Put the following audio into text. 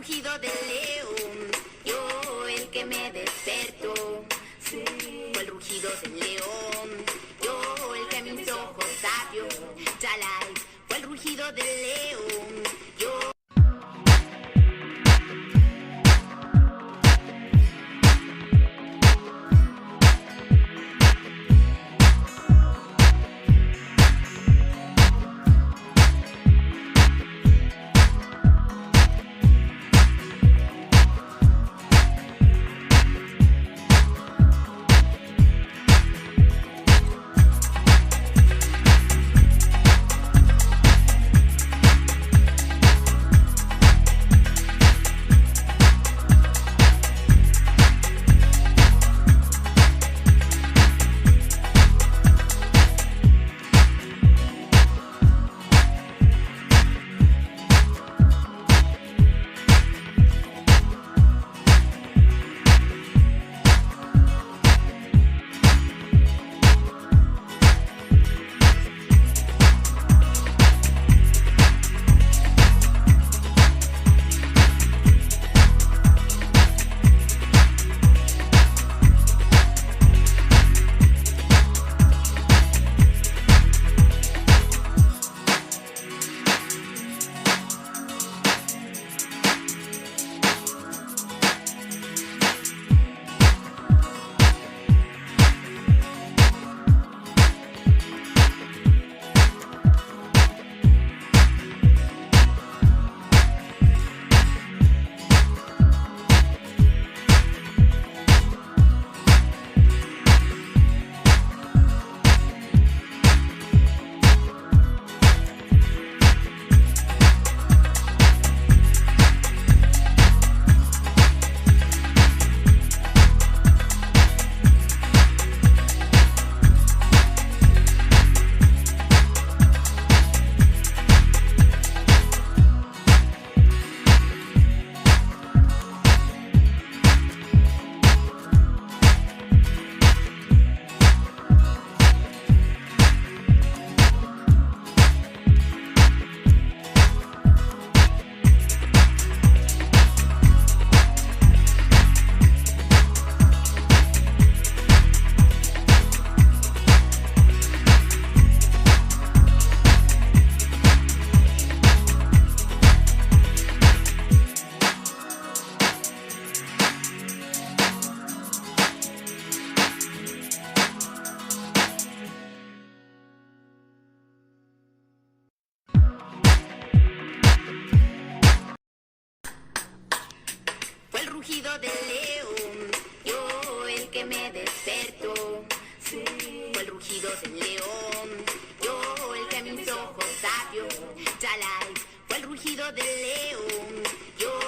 rugido del león, yo el que me despertó. Sí. Fue el rugido del león, yo el que mis ojos abrió. Chalai, fue el rugido del león, yo. Rugido del león, yo el que me despertó. Sí. Fue el rugido del león, yo el que mis ojos abrió. Chalai, fue el rugido del león.